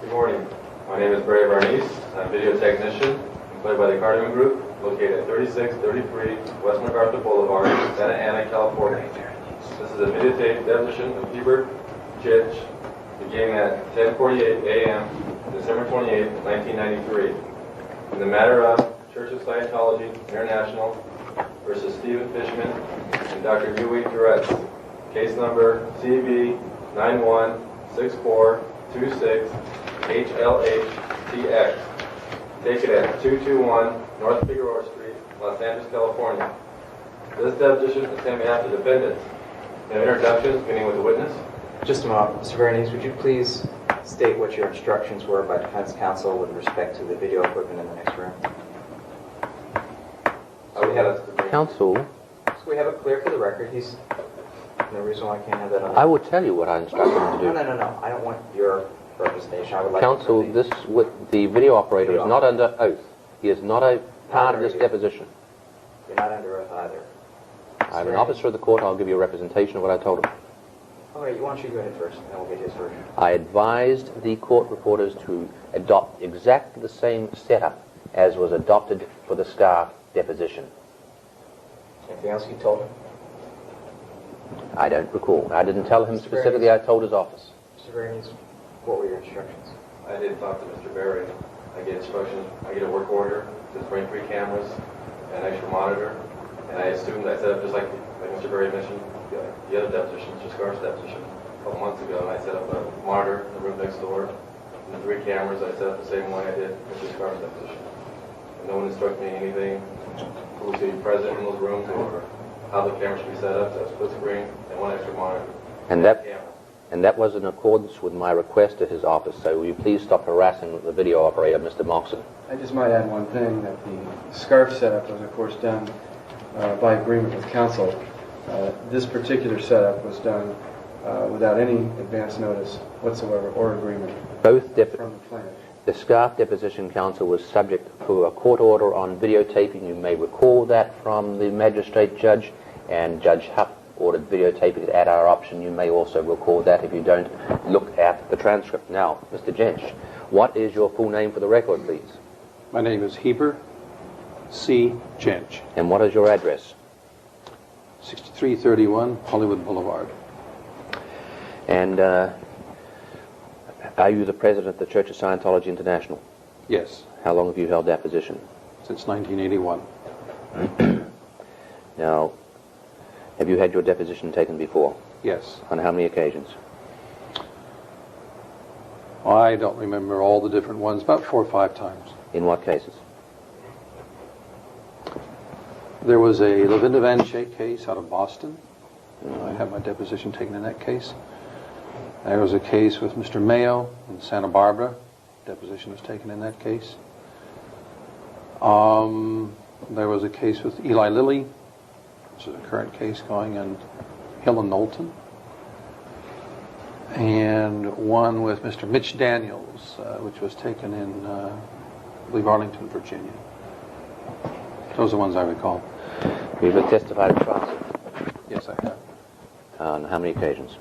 Good morning. My name is Barry Barnice. I'm a video technician employed by the Cardinal Group, located at 3633 West MacArthur Boulevard, Santa Ana, California. This is a videotape deposition of Heber Jentzsch beginning at 10:48 a.m. December 28, 1993. In the matter of Church of Scientology International versus Stephen Fishman and Dr. Huey Duretz, case number CB 916426 HLH-TX, taken at 221 North Figueroa Street, Los Angeles, California. This deposition is on behalf of the defendants. An introduction, beginning with the witness. Just a moment. Mr. Bernice, would you please state what your instructions were by defense counsel with respect to the video equipment in the next room? Counsel, So we have it clear for the record. He's no reason why I can't have that on. I will tell you what I instructed him to do. No. I don't want your representation. I would like Counsel, to this with the video operator is not under oath. He is not a part of this deposition. You're not under oath either. I'm an officer of the court. I'll give you a representation of what I told him. All right, why don't you go ahead first, and then we'll get his version. I advised the court reporters to adopt exactly the same setup as was adopted for the Scar deposition. Anything else you told him? I don't recall. I didn't tell him specifically. I told his office. Mr. Bernice, what were your instructions? I did talk to Mr. Berry. I get instructions. I get a work order to bring 3 cameras and an extra monitor. And I assumed I set up just like Mr. Berry mentioned the other deposition, Mr. Scar's deposition, a couple months ago. And I set up a monitor in the room next door. And the 3 cameras I set up the same way I did Mr. Scar's deposition. And no one instructed me anything who was to be present in those rooms or how the camera should be set up. So a split screen and 1 extra monitor. And that was in accordance with my request at his office. So will you please stop harassing the video operator, Mr. Moxon? I just might add one thing, that the scarf setup was, of course, done by agreement with counsel. This particular setup was done without any advance notice whatsoever or agreement from the plaintiff. The Scarf Deposition Counsel was subject to a court order on videotaping. You may recall that from the magistrate judge, and Judge Huff ordered videotaping at our option. You may also recall that if you don't look at the transcript. Now, Mr. Jentzsch, what is your full name for the record, please? My name is Heber C. Jentzsch. And what is your address? 6331 Hollywood Boulevard. And are you the president of the Church of Scientology International? Yes, How long have you held that position? since 1981. Now, have you had your deposition taken before? Yes. On how many occasions? I don't remember all the different ones, about 4 or 5 times. In what cases? There was a Lavinda Van Schaik case out of Boston. I had my deposition taken in that case. There was a case with Mr. Mayo in Santa Barbara. Deposition was taken in that case. There was a case with Eli Lilly, which is a current case going in Hill and Knowlton. And one with Mr. Mitch Daniels, which was taken in, I believe, Arlington, Virginia. Those are the ones I recall. You've testified at trial? Yes, I have. On how many occasions?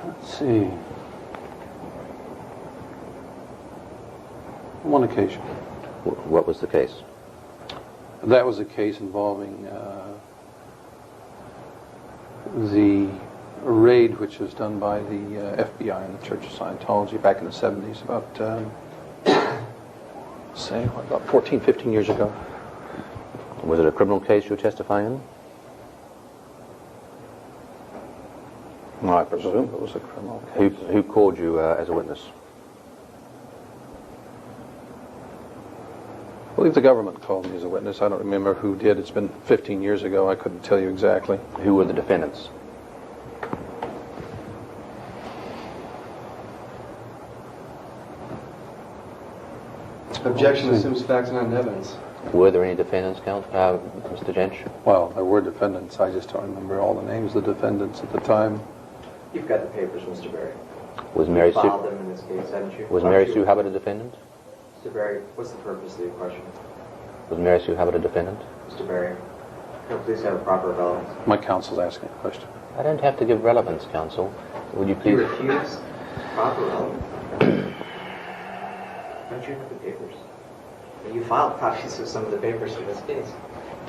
Let's see. One occasion. What was the case? That was a case involving the raid which was done by the FBI and the Church of Scientology back in the 70s, about, about 14, 15 years ago. Was it a criminal case you were testifying in? No, I presume it was a criminal case. Who called you as a witness? I believe the government called me as a witness. I don't remember who did. It's been 15 years ago. I couldn't tell you exactly. Who were the defendants? Objection assumes facts and not evidence. Were there any defendants, Mr. Jentzsch? Well, there were defendants. I just don't remember all the names of the defendants at the time. You've got the papers, Mr. Berry. Was Mary You Sue? filed them in this case, haven't you? Was Mary Sue Hubbard a defendant? Mr. Berry, what's the purpose of your question? Was Mary Sue Hubbard a defendant? Mr. Berry, can you please have a proper relevance? My counsel's asking a question. I don't have to give relevance, counsel. Would you Do please? you refuse? Proper relevance. Don't you have the papers? You filed copies of some of the papers for this case.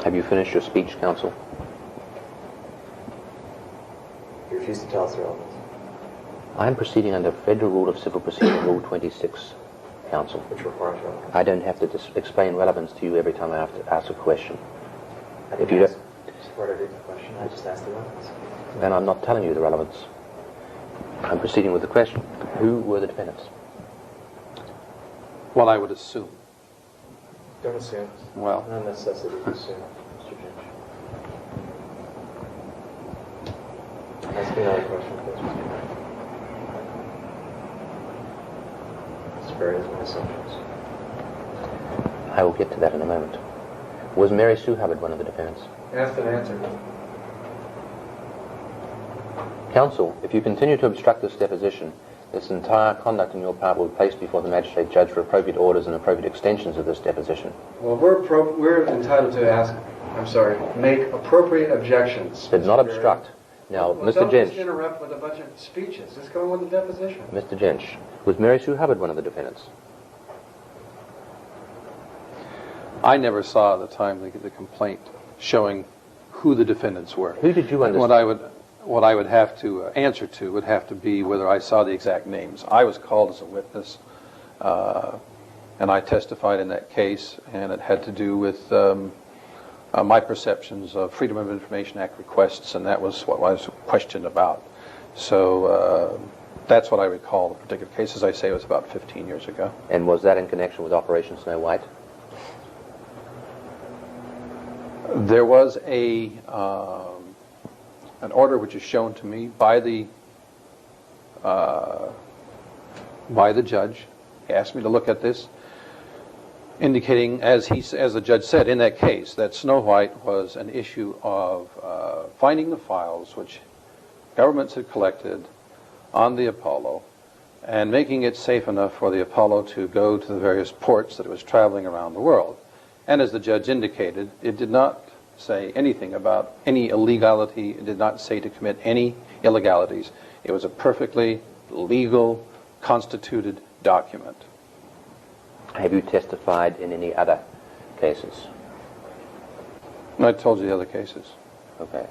Have you finished your speech, counsel? You refuse to tell us the relevance. I am proceeding under Federal Rule of Civil Procedure, Rule 26, counsel. Which requires relevance. I don't have to explain relevance to you every time I have to ask a question. I If didn't you ask support every question. I just asked the relevance. Then I'm not telling you the relevance. I'm proceeding with the question. Who were the defendants? Well, I would assume. Don't assume. Well, No necessity to assume, Mr. Jentzsch. Ask me another question, please, Mr. Jentzsch. Mr. Berry has my assumptions. I will get to that in a moment. Was Mary Sue Hubbard one of the defendants? Asked and answered. Counsel, if you continue to obstruct this deposition, this entire conduct on your part will be placed before the magistrate judge for appropriate orders and appropriate extensions of this deposition. Well, we're entitled to make appropriate objections. But not Mr. Berry. obstruct. Now, Well, Mr. don't just Jentzsch, interrupt with a bunch of speeches. Just go on with the deposition. Mr. Jentzsch, was Mary Sue Hubbard one of the defendants? I never saw at the time the complaint showing who the defendants were. Who did you And understand? what I would have to answer to would have to be whether I saw the exact names. I was called as a witness, and I testified in that case, and it had to do with my perceptions of Freedom of Information Act requests, and that was what I was questioned about. So that's what I recall the particular case. As I say, it was about 15 years ago. And was that in connection with Operation Snow White? There was an order which is shown to me by the judge. He asked me to look at this, indicating, as the judge said in that case, that Snow White was an issue of finding the files which governments had collected on the Apollo and making it safe enough for the Apollo to go to the various ports that it was traveling around the world. And as the judge indicated, it did not say anything about any illegality. It did not say to commit any illegalities. It was a perfectly legal, constituted document. Have you testified in any other cases? I told you the other cases. Okay.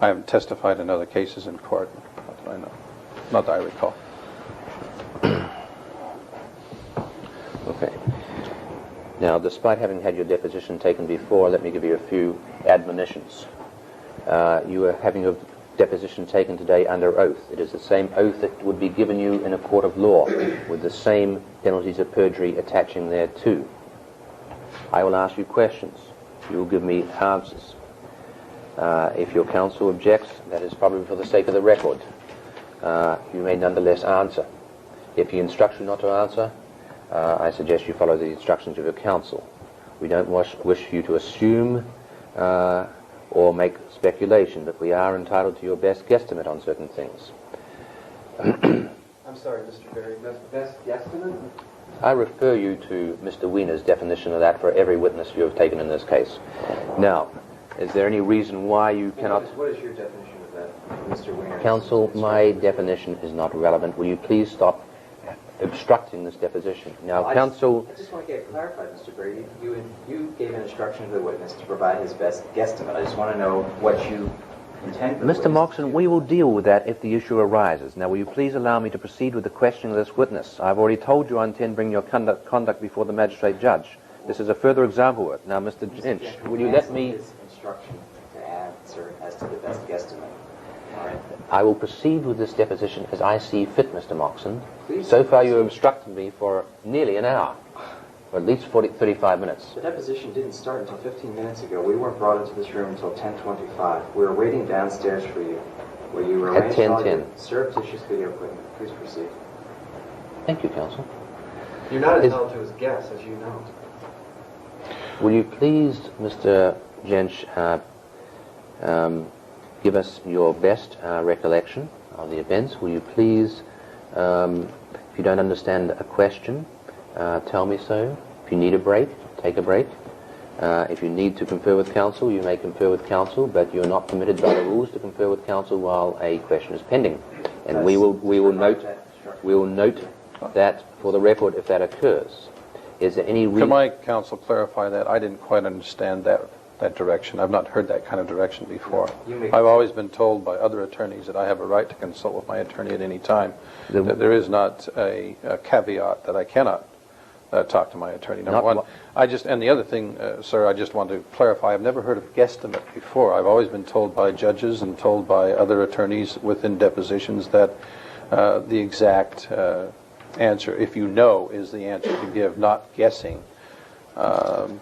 I haven't testified in other cases in court. Not that I know. Not that I recall. Okay. Now, despite having had your deposition taken before, let me give you a few admonitions. You are having your deposition taken today under oath. It is the same oath that would be given you in a court of law, with the same penalties of perjury attaching thereto. I will ask you questions. You will give me answers. If your counsel objects, that is probably for the sake of the record. You may nonetheless answer. If he instructs you not to answer, I suggest you follow the instructions of your counsel. We don't wish you to assume or make speculation, but we are entitled to your best guesstimate on certain things. I'm sorry, Mr. Berry. Best guesstimate? I refer you to Mr. Wiener's definition of that for every witness you have taken in this case. Now, is there any reason why you cannot... What is your definition of that, Mr. Wiener? Counsel, my definition is not relevant. Will you please stop obstructing this deposition? Now, Well, counsel... I just want to get it clarified, Mr. Berry. You gave an instruction to the witness to provide his best guesstimate. I just want to know what you intend for the Mr. witness. Moxon, we will deal with that if the issue arises. Now, will you please allow me to proceed with the questioning of this witness? I've already told you I intend to bring your conduct before the magistrate judge. This is a further example of it. Now, Mr. Jentzsch, will you let me... His instruction to answer as to the best guesstimate. All right. I will proceed with this deposition as I see fit, Mr. Moxon. Please. So far, you have obstructed me for nearly an hour, or at least 35 minutes. The deposition didn't start until 15 minutes ago. We weren't brought into this room until 10:25. We were waiting downstairs for you, where you were At arranged all 10:10. your surreptitious video equipment. Please proceed. Thank you, counsel. You're not entitled to his guess, as you know. Will you please, Mr. Jentzsch, give us your best recollection of the events? Will you please, if you don't understand a question, tell me so. If you need a break, take a break. If you need to confer with counsel, you may confer with counsel, but you're not permitted by the rules to confer with counsel while a question is pending. And we will note that for the record if that occurs. Is there any Could reason? my counsel clarify that? I didn't quite understand that direction. I've not heard that kind of direction before. I've always been told by other attorneys that I have a right to consult with my attorney at any time. That there is not a caveat that I cannot talk to my attorney. Number one, and the other thing, sir, I just want to clarify. I've never heard of guesstimate before. I've always been told by judges and told by other attorneys within depositions that the exact answer, if you know, is the answer to give, not guessing.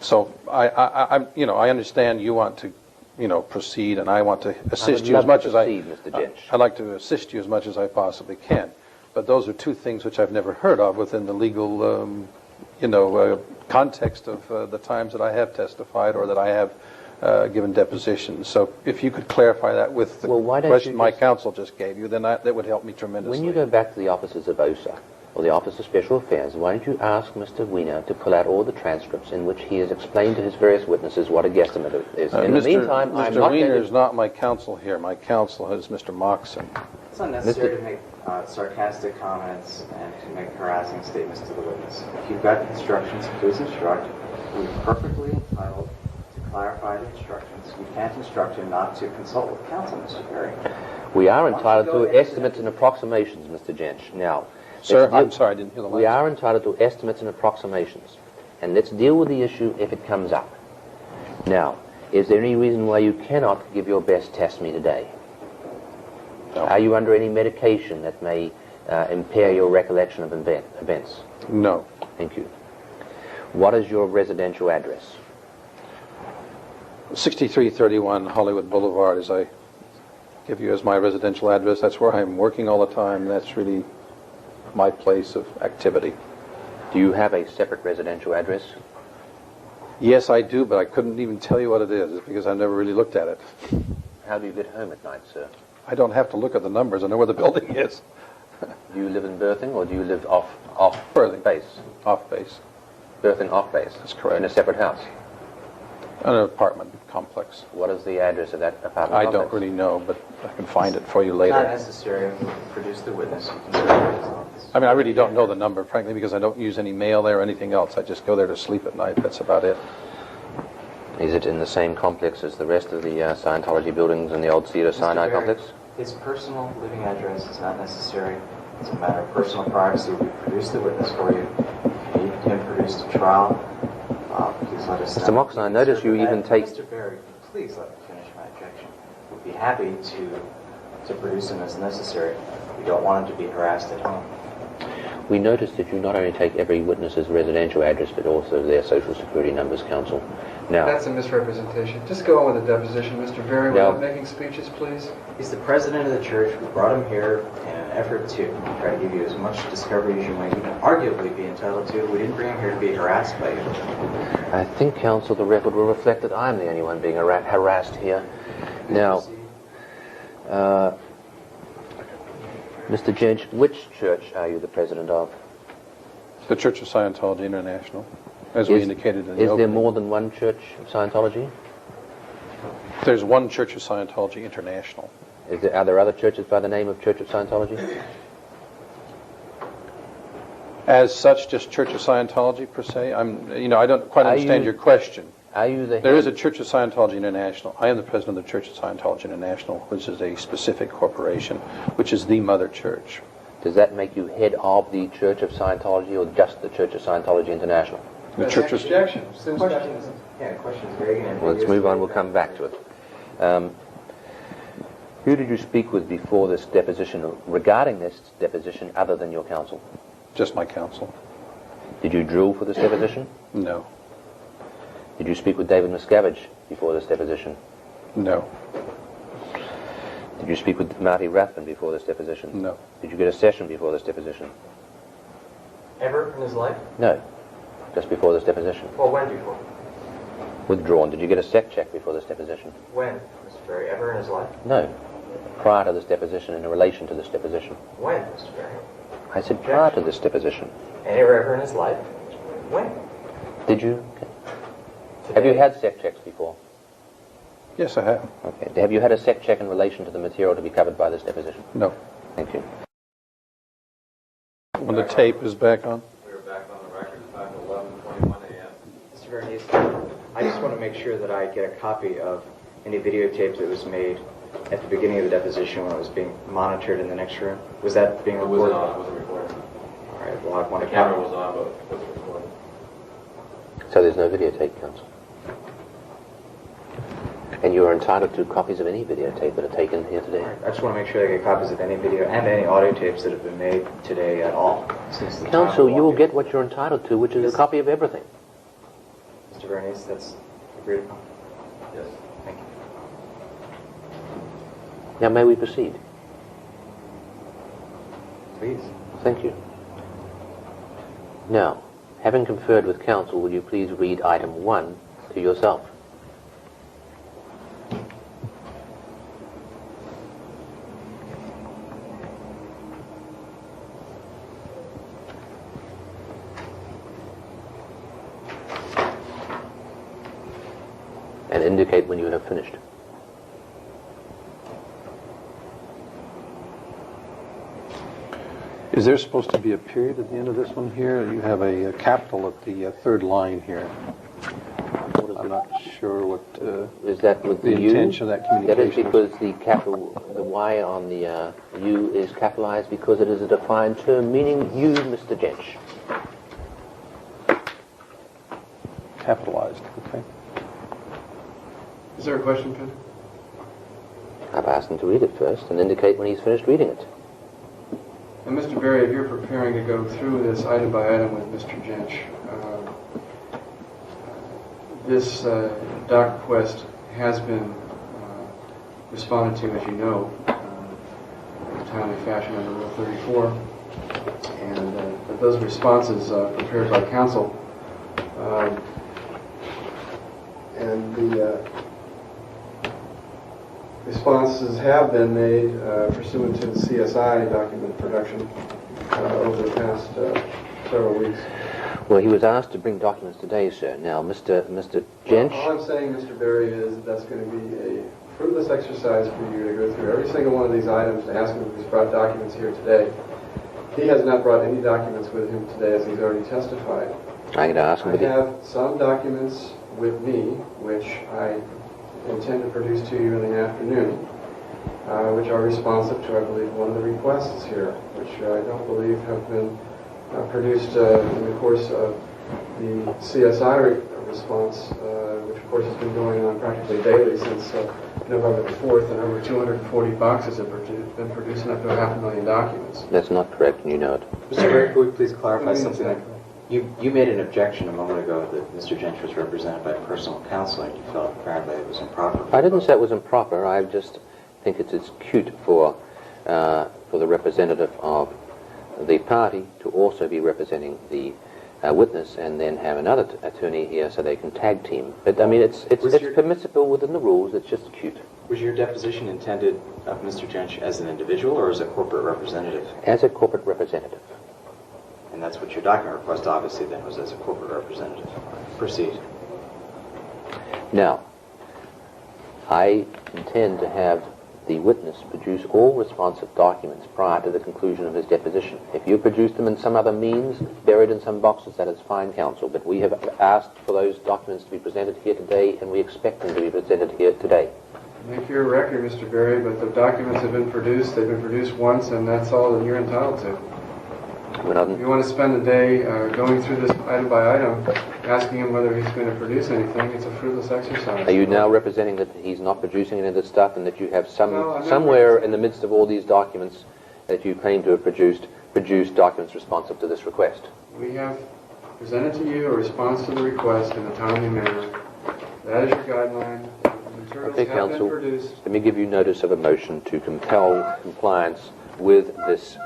So I understand you want to, proceed, and I want to assist you as much as Mr. Jentzsch. I'd like to assist you as much as I possibly can. But those are two things which I've never heard of within the legal, context of the times that I have testified or that I have given depositions. So if you could clarify that with the question my counsel just gave you, then that would help me tremendously. When you go back to the offices of OSA, or the Office of Special Affairs, why don't you ask Mr. Wiener to pull out all the transcripts in which he has explained to his various witnesses what a guesstimate is. In the meantime, I'm not Mr. Wiener is not my counsel here. My counsel is Mr. Moxon. It's unnecessary to make sarcastic comments and to make harassing statements to the witness. If you've got instructions, please instruct. We're perfectly entitled to clarify the instructions. You can't instruct him not to consult with counsel, Mr. Perry. We are entitled to estimates and approximations, Mr. Jentzsch. Now, Sir, I'm sorry, I didn't hear the last. We are entitled to estimates and approximations. And let's deal with the issue if it comes up. Now, is there any reason why you cannot give your best testimony today? No. Are you under any medication that may impair your recollection of events? No. Thank you. What is your residential address? 6331 Hollywood Boulevard, as I give you as my residential address. That's where I'm working all the time. That's really my place of activity. Do you have a separate residential address? Yes, I do, but I couldn't even tell you what it is because I've never really looked at it. How do you get home at night, sir? I don't have to look at the numbers. I know where the building is. Do you live in Berthing or do you live off Berthing. base? Off base. Berthing off base? That's correct. In a separate house? An apartment complex. What is the address of that apartment I complex? don't really know, but I can find it for you It's later. not necessary to produce the witness. You can go to his office. I mean, I really don't know the number, frankly, because I don't use any mail there or anything else. I just go there to sleep at night. That's about it. Is it in the same complex as the rest of the Scientology buildings in the old Cedar Sinai Mr. complex? His personal living address is not necessary. It's a matter of personal privacy. We produce the witness for you. If you need him produced at trial, please let us know. Mr. Moxon, I notice you even take... Mr. Berry, please let me finish my objection. We'd be happy to produce him as necessary. We don't want him to be harassed at home. We noticed that you not only take every witness's residential address, but also their social security numbers, counsel. Now, That's a misrepresentation. Just go on with the deposition, Mr. Berry, No. without making speeches, please. He's the president of the church. We brought him here in an effort to try to give you as much discovery as you might even arguably be entitled to. We didn't bring him here to be harassed by you. I think, counsel, the record will reflect that I'm the only one being harassed here. Now, Mr. Jentzsch, which church are you the president of? The Church of Scientology International, as we indicated in the Is there opening. more than one church of Scientology? There's one Church of Scientology International. Are there other churches by the name of Church of Scientology? As such, just Church of Scientology per se. I don't quite Are understand you- your question. Are you the There head? is a Church of Scientology International. I am the president of the Church of Scientology International, which is a specific corporation, which is the mother church. Does that make you head of the Church of Scientology or just the Church of Scientology International? The Church of Objection. The question is very ambiguous. Well, let's move on. We'll come back to it. Who did you speak with before this deposition, regarding this deposition, other than your counsel? just my counsel. Did you drill for this deposition? No. Did you speak with David Miscavige before this deposition? No. Did you speak with Marty Rathman before this deposition? No. Did you get a session before this deposition? Ever in his life? No. Just before this deposition. Well, when before? Withdrawn. Did you get a sec check before this deposition? When, Mr. Berry? Ever in his life? No. Prior to this deposition, in relation to this deposition. When, Mr. Berry? I said prior to this deposition. Anywhere ever in his life? When? Did you? Have you had sec checks before? Yes, I have. Okay. Have you had a sec check in relation to the material to be covered by this deposition? No. Thank you. When the tape is back on. We are back on the record, time 11:21 a.m. Mr. Vernice, I just want to make sure that I get a copy of any videotape that was made at the beginning of the deposition when it was being monitored in the next room. Was that being It recorded? wasn't on, it wasn't recorded. All right, well, I want The to camera was on, but it wasn't recorded. So there's no videotape, counsel. And you are entitled to copies of any videotape that are taken here today. I just want to make sure I get copies of any video and any audio tapes that have been made today at all. Since the time Counsel, of you will walking. get what you're entitled to, which is a copy of everything. Mr. Vernice, that's agreed upon. Yes. Thank you. Now, may we proceed? Please. Thank you. Now, having conferred with counsel, will you please read item 1 to yourself? And indicate when you have finished. Is there supposed to be a period at the end of this one here? You have a capital at the third line here. I'm not sure what Is that with the the U? intention of that That is communication. because the capital, the Y on the U is capitalized because it is a defined term meaning you, Mr. Jentzsch. Capitalized, okay. Is there a question, Ken? I've asked him to read it first and indicate when he's finished reading it. And Mr. Berry, if you're preparing to go through this item by item with Mr. Jentzsch, this doc request has been responded to, as you know, in a timely fashion under Rule 34. And those responses prepared by counsel and the responses have been made pursuant to the CSI document production over the past several weeks. Well, he was asked to bring documents today, sir. Now, Mr. Jentzsch, All I'm saying, Mr. Berry, is that that's going to be a fruitless exercise for you to go through every single one of these items to ask him if he's brought documents here today. He has not brought any documents with him today, as he's already testified. I'm going to ask him. I have some documents with me, which I intend to produce to you in the afternoon, which are responsive to, I believe, one of the requests here, which I don't believe have been produced in the course of the CSI response, which of course has been going on practically daily since November the 4th, and over 240 boxes have been produced and up to 500,000 documents. That's not correct, and you know it. Mr. Berry, could we please clarify something? You made an objection a moment ago that Mr. Jentzsch was represented by personal counsel, and you felt apparently it was improper. I didn't say it was improper. I just think it's cute for the representative of the party to also be representing the witness and then have another attorney here so they can tag team. But I mean, it's permissible within the rules. It's just cute. Was your deposition intended of Mr. Jentzsch as an individual or as a corporate representative? As a corporate representative. And that's what your document request obviously then was, as a corporate representative. Proceed. Now, I intend to have the witness produce all responsive documents prior to the conclusion of his deposition. If you produce them in some other means, buried in some boxes, that is fine, counsel. But we have asked for those documents to be presented here today, and we expect them to be presented here today. Make your record, Mr. Berry, but the documents have been produced. They've been produced once, and that's all that you're entitled to. If you want to spend a day going through this item by item, asking him whether he's going to produce anything, it's a fruitless exercise. Are you now representing that he's not producing any of this stuff and that you have No, I'm not somewhere in the midst of all these documents that you claim to have produced documents responsive to this request? We have presented to you a response to the request in a timely manner. That is your guideline. The materials Okay, have counsel, been produced. let me give you notice of a motion to compel compliance with this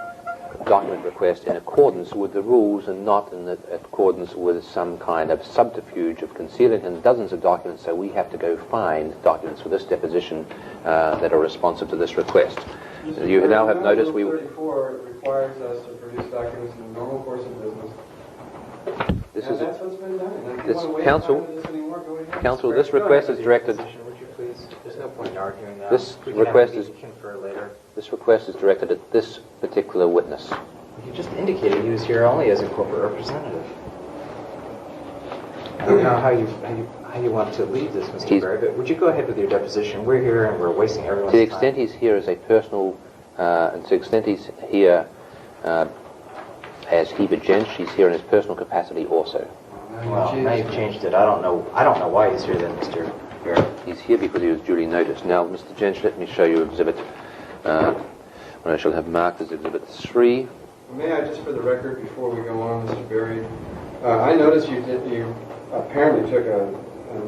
document request in accordance with the rules and not in accordance with some kind of subterfuge of concealing dozens of documents, so we have to go find documents for this deposition that are responsive to this request. You now have noticed we... Rule 34 requires us to produce documents in the normal course of business. This And is that's what's been done. And if you this want to waste counsel- time with this anymore, go ahead. Counsel, this request is directed... Would you please? There's no point in arguing that. This We can have a request meeting is- confer later. This request is directed at this particular witness. You just indicated he was here only as a corporate representative. I don't know how you want to lead this, Mr. Berry, but would you go ahead with your deposition? We're here and we're wasting everyone's To the time. extent he's here as a personal, and to the extent he's here as Heber Jentzsch, he's here in his personal capacity also. Well, now you've changed it. I don't know why he's here then, Mr. Berry. He's here because he was duly noticed. Now, Mr. Jentzsch, let me show you exhibit, what I shall have marked as exhibit 3. May I, just for the record, before we go on, Mr. Berry, I noticed you apparently took a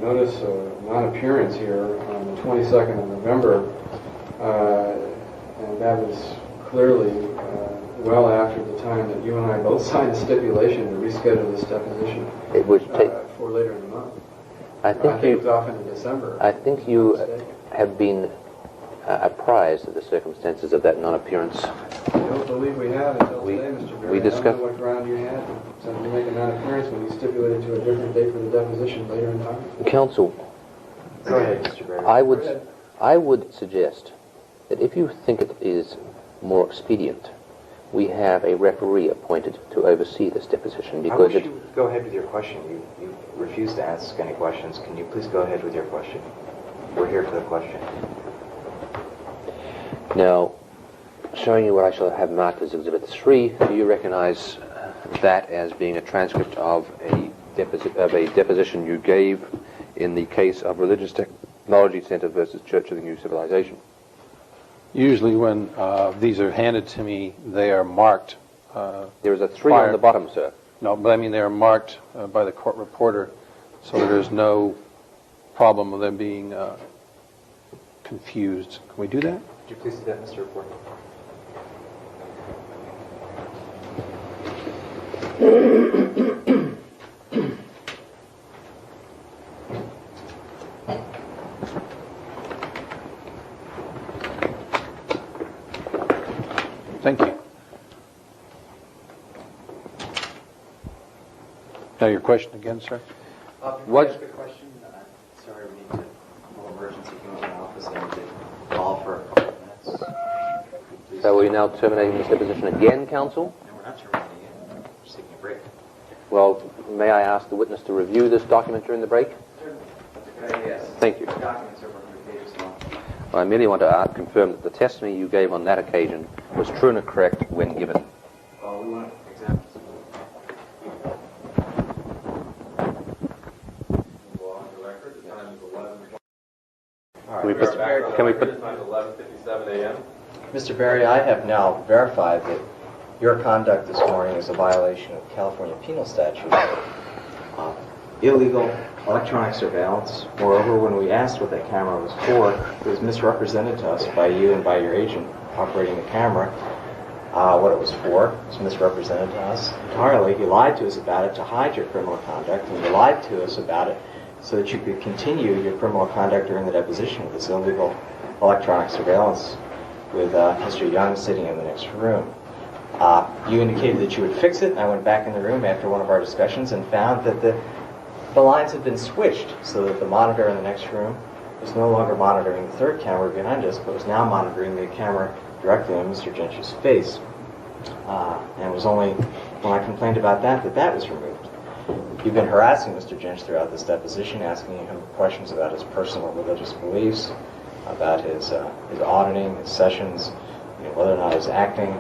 notice of non-appearance here on the 22nd of November, and that was clearly well after the time that you and I both signed a stipulation to reschedule this deposition It would take. for later in the month. I I think think it was you. off into December. I think you have been apprised of the circumstances of that non-appearance. I don't believe we have until today, Mr. Berry. we I don't discussed- know what ground you had to make a non-appearance when you stipulated to a different date for the deposition later in time. Counsel, Go ahead, Mr. Berry. I would suggest that if you think it is more expedient, we have a referee appointed to oversee this deposition I because wish you would go ahead with your question. You refused to ask any questions. Can you please go ahead with your question? We're here for the question. Now, showing you what I shall have marked as Exhibit 3, do you recognize that as being a transcript of a deposition you gave in the case of Religious Technology Center versus Church of the New Civilization? Usually when these are handed to me, they are marked. There is a 3 on the bottom, sir. No, but I mean they are marked by the court reporter, so that there's no problem with them being confused. Can we do that? Would you please do that, Mr. Reporter? Thank you. Now your question again, sir? What- Ask a question? Sorry, we need to call emergency from the office and to call for a couple of minutes. Please. So are we now terminating this deposition again, counsel? No, we're not terminating it. We're just taking a break. Well, may I ask the witness to review this document during the break? Yes. Thank you. The documents are over 100 pages long. Well, I merely want to confirm that the testimony you gave on that occasion was true and correct when given. We want examples. All Can we right. put- can we put- The time is 11:57 a.m. Mr. Berry, I have now verified that your conduct this morning is a violation of California penal statute. Illegal electronic surveillance. Moreover, when we asked what that camera was for, it was misrepresented to us by you and by your agent operating the camera. What it was for was misrepresented to us entirely. You lied to us about it to hide your criminal conduct, and you lied to us about it so that you could continue your criminal conduct during the deposition with this illegal electronic surveillance with Mr. Young sitting in the next room. You indicated that you would fix it, and I went back in the room after one of our discussions and found that the lines had been switched so that the monitor in the next room was no longer monitoring the third camera behind us, but was now monitoring the camera directly on Mr. Jentzsch's face. And it was only when I complained about that was removed. You've been harassing Mr. Jentzsch throughout this deposition, asking him questions about his personal religious beliefs, about his auditing, his sessions, whether or not he was acting.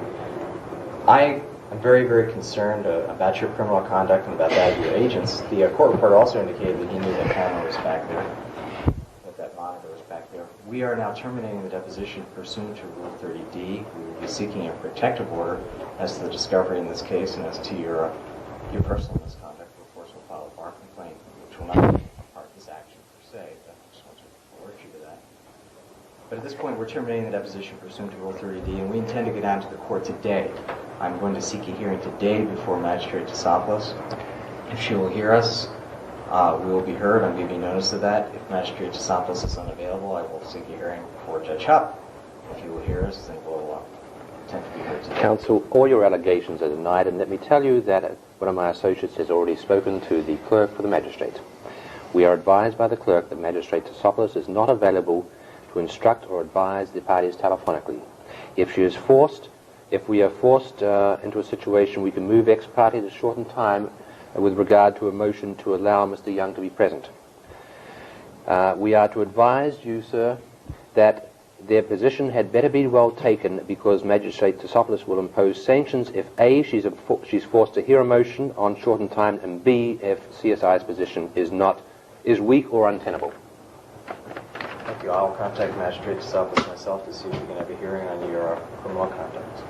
I am very, very concerned about your criminal conduct and about that of your agents. The court reporter also indicated that he knew that camera was back there, that monitor was back there. We are now terminating the deposition pursuant to Rule 30D. We will be seeking a protective order as to the discovery in this case and as to your personal misconduct. Of course, we'll file a bar complaint, which will not be part of this action per se. I just want to alert you to that. But at this point, we're terminating the deposition pursuant to Rule 30D, and we intend to go down to the court today. I'm going to seek a hearing today before Magistrate Tesopoulos. If she will hear us, we will be heard. I'm giving notice of that. If Magistrate Tesopoulos is unavailable, I will seek a hearing before Judge Hupp. If you will hear us, then we'll attempt to be heard today. Counsel, all your allegations are denied, and let me tell you that one of my associates has already spoken to the clerk for the magistrate. We are advised by the clerk that Magistrate Tesopoulos is not available to instruct or advise the parties telephonically. If we are forced into a situation, we can move ex parte to shorten time with regard to a motion to allow Mr. Young to be present. We are to advise you, sir, that their position had better be well taken because Magistrate Tesopoulos will impose sanctions if A, she's forced to hear a motion on shortened time, and B, if CSI's position is weak or untenable. Thank you. I'll contact Magistrate Tesopoulos myself to see if we can have a hearing on your criminal conduct.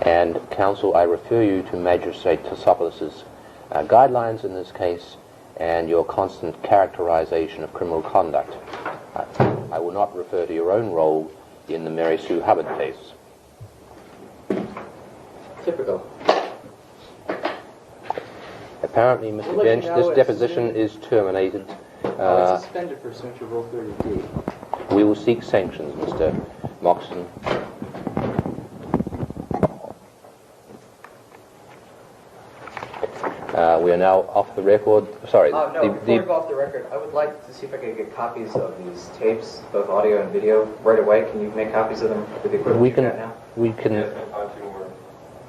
And counsel, I refer you to Magistrate Tesopoulos' guidelines in this case and your constant characterization of criminal conduct. I will not refer to your own role in the Mary Sue Hubbard case. Typical. Apparently, Mr. We'll let Jentzsch, you know this as deposition soon- is terminated. It's suspended pursuant to Rule 30D. We will seek sanctions, Mr. Moxon. We are now off the record. Sorry. No, before we go off the record, I would like to see if I could get copies of these tapes, both audio and video, right away. Can you make copies of them with the equipment we you can. got now? We can. Yes, I'll talk to you more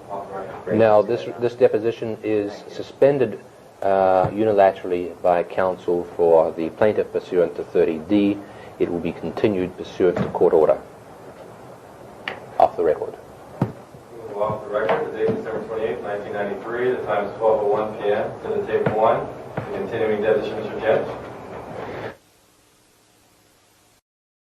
off the record. Great. Now, this deposition is suspended unilaterally by counsel for the plaintiff pursuant to 30D. It will be continued pursuant to court order. Off the record. We'll off the record. The date is December 28, 1993. The time is 12:01 p.m. To the tape 1, the continuing deposition, Mr. Jentzsch.